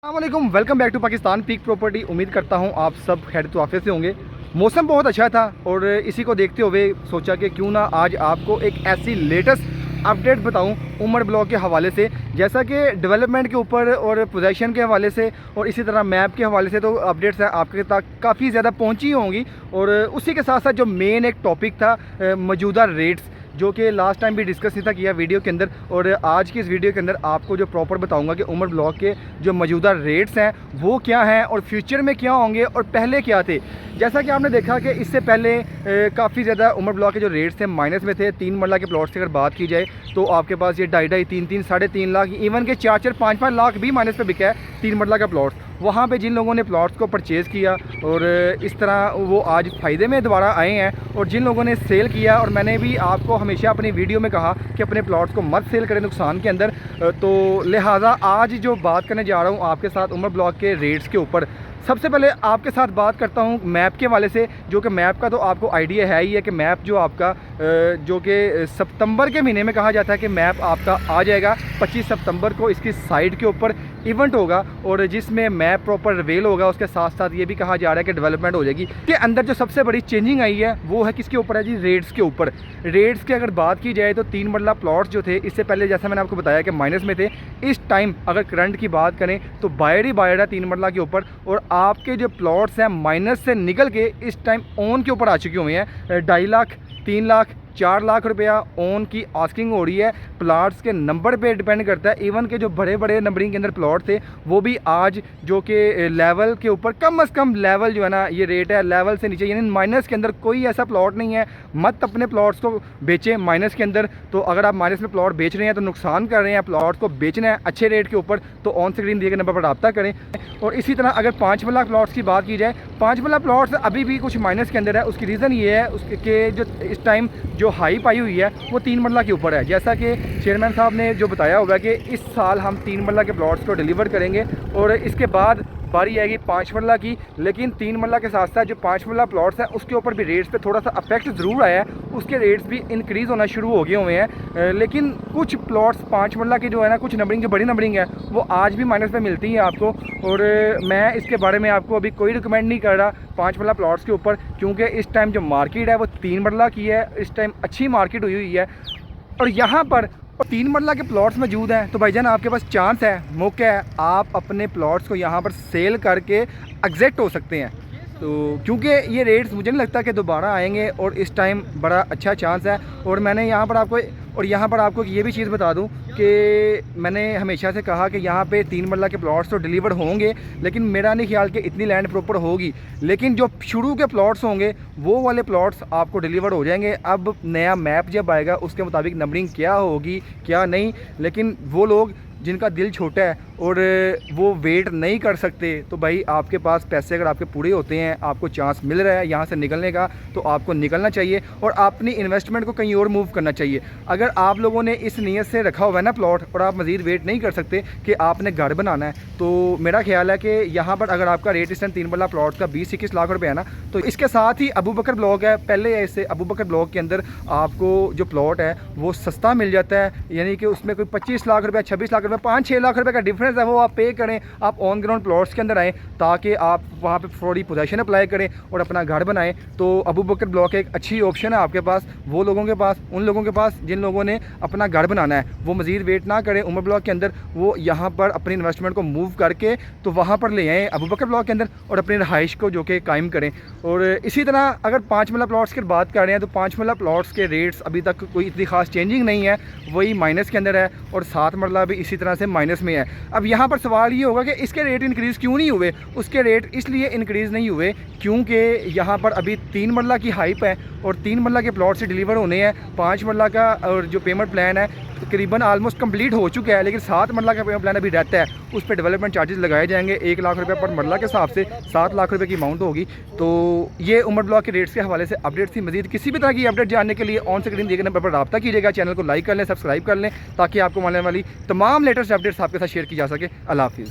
अस्सलामुअलैकुम, welcome back to Pakistan Peak Property. उम्मीद करता हूँ आप सब खैर तो आफियत से होंगे। मौसम बहुत अच्छा था और इसी को देखते हुए सोचा कि क्यों ना आज आपको एक ऐसी लेटेस्ट अपडेट बताऊं उमर ब्लॉक के हवाले से, जैसा कि डेवलपमेंट के ऊपर और पोजीशन के हवाले से और इसी तरह मैप के हवाले से तो अपडेट्स हैं आपके तक काफ़ी ज़्यादा पहुंची होंगी। और उसी के साथ साथ जो मेन एक टॉपिक था मौजूदा रेट्स, जो कि लास्ट टाइम भी डिस्कस नहीं था किया वीडियो के अंदर, और आज की इस वीडियो के अंदर आपको जो प्रॉपर बताऊंगा कि उमर ब्लॉक के जो मौजूदा रेट्स हैं वो क्या हैं और फ्यूचर में क्या होंगे और पहले क्या थे। जैसा कि आपने देखा कि इससे पहले काफ़ी ज़्यादा उमर ब्लॉक के जो रेट्स थे माइनस में थे। 3 मरला के प्लॉट्स की अगर बात की जाए तो आपके पास ये 2.5, 3, 3.5 लाख, इवन के 4, 5 लाख भी माइनस पे बिका है 3 मरला का प्लॉट। वहाँ पे जिन लोगों ने प्लॉट्स को परचेज़ किया और इस तरह वो आज फ़ायदे में दोबारा आए हैं, और जिन लोगों ने सेल किया, और मैंने भी आपको हमेशा अपनी वीडियो में कहा कि अपने प्लॉट्स को मत सेल करें नुकसान के अंदर, तो लिहाजा आज जो बात करने जा रहा हूँ आपके साथ उमर ब्लॉक के रेट्स के ऊपर। सबसे पहले आपके साथ बात करता हूँ मैप के वाले से, जो कि मैप का तो आपको आइडिया है ही है कि मैप जो आपका जो कि सितंबर के महीने में कहा जाता है कि मैप आपका आ जाएगा। 25 सितंबर को इसकी साइट के ऊपर इवेंट होगा और जिसमें मैप प्रॉपर रिवील होगा। उसके साथ साथ ये भी कहा जा रहा है कि डेवलपमेंट हो जाएगी। के अंदर जो सबसे बड़ी चेंजिंग आई है वो है किसके ऊपर है जी? रेट्स के ऊपर। रेट्स की अगर बात की जाए तो 3 मरला प्लॉट्स जो थे इससे पहले, जैसा मैंने आपको बताया कि माइनस में थे, इस टाइम अगर करंट की बात करें तो बायर ही बायर है 3 मरला के ऊपर। और आपके जो प्लॉट्स हैं माइनस से निकल के इस टाइम ऑन के ऊपर आ चुके हुए हैं। 2.5 लाख, 3 लाख, 4 लाख रुपया ऑन की आस्किंग हो रही है। प्लाट्स के नंबर पे डिपेंड करता है। इवन के जो बड़े बड़े नंबरिंग के अंदर प्लॉट थे वो भी आज जो कि लेवल के ऊपर, कम से कम लेवल जो है ना ये रेट है लेवल से नीचे, यानी माइनस के अंदर कोई ऐसा प्लॉट नहीं है। मत अपने प्लॉट्स को बेचें माइनस के अंदर। तो अगर आप माइनस में प्लॉट बेच रहे हैं तो नुकसान कर रहे हैं। प्लॉट को बेचना है अच्छे रेट के ऊपर तो ऑन स्क्रीन दिए गए नंबर पर रब्ता करें। और इसी तरह अगर 5 मरला प्लॉट्स की बात की जाए, 5 मरला प्लॉट्स अभी भी कुछ माइनस के अंदर है। उसकी रीज़न ये है उसके जो इस टाइम जो हाइप आई हुई है वो 3 मरला के ऊपर है। जैसा कि चेयरमैन साहब ने जो बताया हुआ है कि इस साल हम 3 मरला के प्लॉट्स को डिलीवर करेंगे और इसके बाद बारी आएगी 5 मरला की। लेकिन 3 मरला के साथ साथ जो 5 मरला प्लॉट्स हैं उसके ऊपर भी रेट्स पे थोड़ा सा अफेक्ट ज़रूर आया है। उसके रेट्स भी इंक्रीज़ होना शुरू हो गए हुए हैं। लेकिन कुछ प्लॉट्स 5 मरला की जो है ना, कुछ नंबरिंग जो बड़ी नंबरिंग है वो आज भी माइनस पे मिलती है आपको। और मैं इसके बारे में आपको अभी कोई रिकमेंड नहीं कर रहा 5 मरला प्लॉट्स के ऊपर, क्योंकि इस टाइम जो मार्केट है वो 3 मरला की है। इस टाइम अच्छी मार्केट हुई हुई है और यहाँ पर 3 मरला के प्लॉट्स मौजूद हैं। तो भाईजान आपके पास चांस है, मौका है, आप अपने प्लॉट्स को यहाँ पर सेल करके एग्जिट हो सकते हैं। तो क्योंकि ये रेट्स मुझे नहीं लगता कि दोबारा आएंगे और इस टाइम बड़ा अच्छा चांस है। और मैंने यहाँ पर आपको ये भी चीज़ बता दूँ कि मैंने हमेशा से कहा कि यहाँ पे 3 मरला के प्लॉट्स तो डिलीवर होंगे, लेकिन मेरा नहीं ख्याल कि इतनी लैंड प्रॉपर होगी। लेकिन जो शुरू के प्लॉट्स होंगे वो वाले प्लॉट्स आपको डिलीवर हो जाएंगे। अब नया मैप जब आएगा उसके मुताबिक नंबरिंग क्या होगी क्या नहीं, लेकिन वो लोग जिनका दिल छोटा है और वो वेट नहीं कर सकते, तो भाई आपके पास पैसे अगर आपके पूरे होते हैं, आपको चांस मिल रहा है यहाँ से निकलने का, तो आपको निकलना चाहिए और अपनी इन्वेस्टमेंट को कहीं और मूव करना चाहिए। अगर आप लोगों ने इस नीयत से रखा हुआ है ना प्लॉट और आप मज़ीद वेट नहीं कर सकते कि आपने घर बनाना है, तो मेरा ख्याल है कि यहाँ पर अगर आपका रेट इस टाइम 3 मरला प्लॉट का 20-21 लाख रुपये है ना, तो इसके साथ ही अबू बकर ब्लॉक है, पहले है इससे अबू बकर ब्लॉक के अंदर आपको जो प्लॉट है वो सस्ता मिल जाता है। यानी कि उसमें कोई 25 लाख रुपये, 26 लाख रुपये, 5-6 लाख रुपये का डिफरेंस है वो आप पे करें। आप ऑन ग्राउंड प्लॉट्स के अंदर आएँ ताकि आप वहाँ पे थोड़ी पोजीशन अप्लाई करें और अपना घर बनाएं। तो अबू बकर ब्लॉक एक अच्छी ऑप्शन है आपके पास, वो लोगों के पास, उन लोगों के पास जिन लोगों ने अपना घर बनाना है, वो मज़ीद वेट ना करें उमर ब्लॉक के अंदर, वो यहाँ पर अपनी इन्वेस्टमेंट को मूव करके तो वहाँ पर ले आएँ अबू बकर ब्लॉक के अंदर और अपनी रहाइश को जो कि कायम करें। और इसी तरह अगर 5 मरला प्लॉट्स की बात कर रहे हैं तो 5 मरला प्लॉट्स के रेट्स अभी तक कोई इतनी खास चेंजिंग नहीं है, वही माइनस के अंदर है। और 7 मरला भी इसी तरह से माइनस में है। अब यहाँ पर सवाल ये होगा कि इसके रेट इंक्रीज़ क्यों नहीं हुए? उसके रेट इसलिए इंक्रीज़ नहीं हुए क्योंकि यहाँ पर अभी 3 मरला की हाइप है और 3 मरला के प्लॉट से डिलीवर होने हैं। 5 मरला का और जो पेमेंट प्लान है तकरीबन आलमोस्ट कंप्लीट हो चुका है, लेकिन 7 मरला का पेमेंट प्लान अभी रहता है। उस पर डेवलपमेंट चार्जेस लगाए जाएंगे। 1 लाख रुपये पर मरला के हिसाब से 7 लाख रुपये की अमाउंट होगी। तो ये उमर ब्लॉक के रेट्स के हवाले से अपडेट थी। मजीद किसी भी तरह की अपडेट जानने के लिए ऑन स्क्रीन दिए गए नंबर पर रब्ता कीजिएगा। चैनल को लाइक कर लें, सब्सक्राइब कर लें ताकि आपको आने वाली तमाम लेटेस्ट अपडेट्स आपके साथ शेयर की जा सके। अल्लाह हाफिज़।